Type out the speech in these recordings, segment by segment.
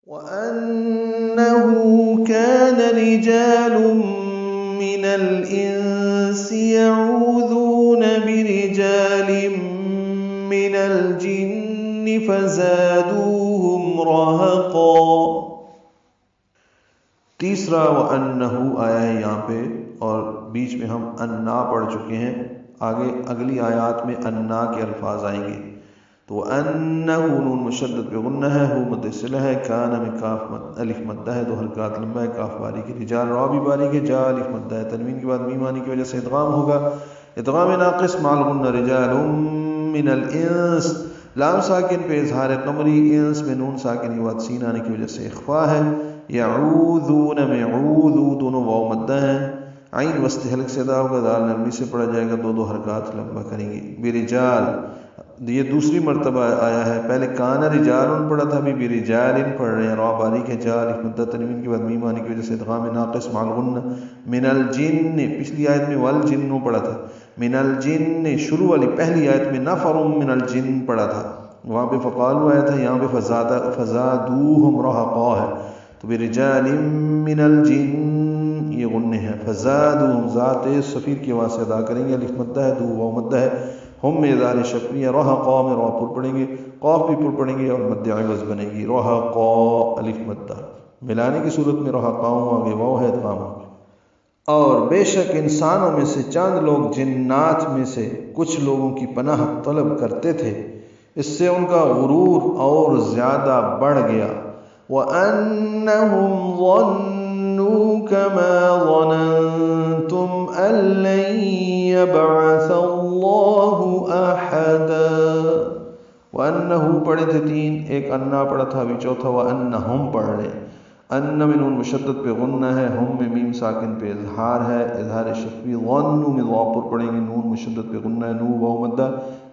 وَأَنَّهُ كَانَ رِجَالٌ مِّنَ الْإِنسِ يَعُوذُونَ بِرِجَالٍ مِّنَ الْجِنِّ فَزَادُوهُمْ رَهَقًا۔ تیسرا وَأَنَّهُ آیا ہے یہاں پہ، اور بیچ میں ہم انا پڑھ چکے ہیں، آگے اگلی آیات میں انا کے الفاظ آئیں گے۔ تو انہو نون مشدد پہ غنہ ہے، ہو مد صلہ ہے، کانا میں کاف الف مدہ ہے، دو حرکات لمبا ہے، کاف باریک ہے، رجال را بھی باریک ہے، جا الف مدہ ہے، تنوین کے بعد میم آنے کی وجہ سے ادغام ہوگا، ادغام ناقص مع الغنہ، رجال من الانس، لام ساکن پہ اظہار قمری، انس میں نون ساکن کے بعد سین آنے کی وجہ سے اخفا ہے، یعوذون میں عوذو دونوں واو مدہ ہیں، عین وسط حلق سے ادا ہوگا، دال نرمی سے پڑھا جائے گا، دو حرکات لمبا کریں گے، برجال، یہ دوسری مرتبہ آیا ہے، پہلے کانا رجال پڑھا تھا، ابھی برجال پڑھ رہے ہیں، را باریک ہے، جا الف مدہ تنوین کے بعد میم آنے کی وجہ سے ادغام ناقص مع الغنہ، من الجن، پچھلی آیت میں والجن پڑھا تھا، من الجن شروع والی پہلی آیت میں نفر من الجن پڑھا تھا، وہاں پہ فقالوا آیا تھا، یہاں پہ فزادوہم رہقا ہے، تو برجال من الجن یہ غنہ ہے، فزادوہم ذات صفیر کی آواز سے ادا کریں گے، الف مدہ ہے، دو واو مدہ ہے، ہم میں اظہار شفریہ، رہقا میں را پر پڑھیں گے، قاف بھی پر پڑھیں گے، اور مد عوض بنے گی، رہقا الف مدہ، ملانے کی صورت میں رہقاؤں آگے واو ہے، ادغام ہوگا۔ اور بے شک انسانوں میں سے چند لوگ جنات میں سے کچھ لوگوں کی پناہ طلب کرتے تھے، اس سے ان کا غرور اور زیادہ بڑھ گیا، وَأَنَّهُمْ ظَنُّوا كَمَا ظَنَنْتُمْ أَن لَّن يَبْعَثَ اللَّهُ أَحَدًا، وَأَنَّهُ پڑھے تھے تین، ایک انا پڑھا تھا، ابھی چوتھا وَأَنَّهُمْ پڑھ رہے، ان میں نون مشدد پہ غنہ ہے، ہم میں میم ساکن پہ اظہار ہے، اظہار شفوی، ظنوا میں واو پر پڑھیں گے، نون مشدد پہ غنہ ہے، نو واو مدہ،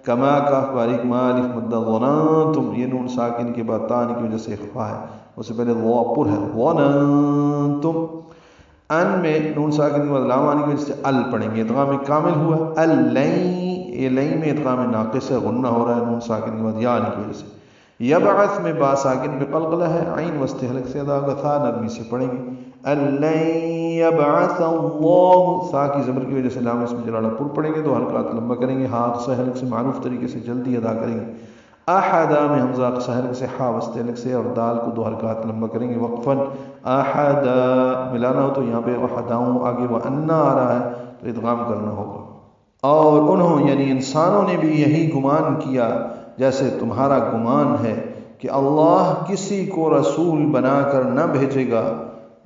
کما کاف باریک ما الف مدہ، ظننتم یہ نون ساکن کے بعد تا آنے کی وجہ سے اخفا ہے، اس سے پہلے واو پر ہے، ظننتم، ان میں نون ساکن کے بعد لام آنے کی وجہ سے ال پڑھیں گے، ادغام کامل ہوا، اللین یہ لین میں ادغام ناقص ہے، غنہ ہو رہا ہے نون ساکن کے بعد یا آنے کی وجہ سے، یبعث میں با ساکن پہ قلقلہ ہے، عین وسط حلق سے ادا ہوگا، تھا نرمی سے پڑھیں گے، اللَّن یبعث اللہ، سا کی زبر کی وجہ سے لام اس میں جلالہ پر پڑھیں گے، دو حلقات لمبا کریں گے، ہاتھ سے حلق سے معروف طریقے سے جلدی ادا کریں گے، احدا میں حمزہ قصہ حلق سے، ہا وسط حلق سے، اور دال کو دو حلقات لمبا کریں گے، وقفاً احدا ملانا ہو تو یہاں پہ احداؤں آگے وَأَنَّا آ رہا ہے تو ادغام کرنا ہوگا، اور انہوں یعنی انسانوں نے بھی یہی گمان کیا جیسے تمہارا گمان ہے کہ اللہ کسی کو رسول بنا کر نہ بھیجے گا،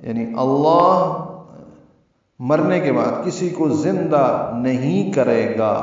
یعنی اللہ مرنے کے بعد کسی کو زندہ نہیں کرے گا۔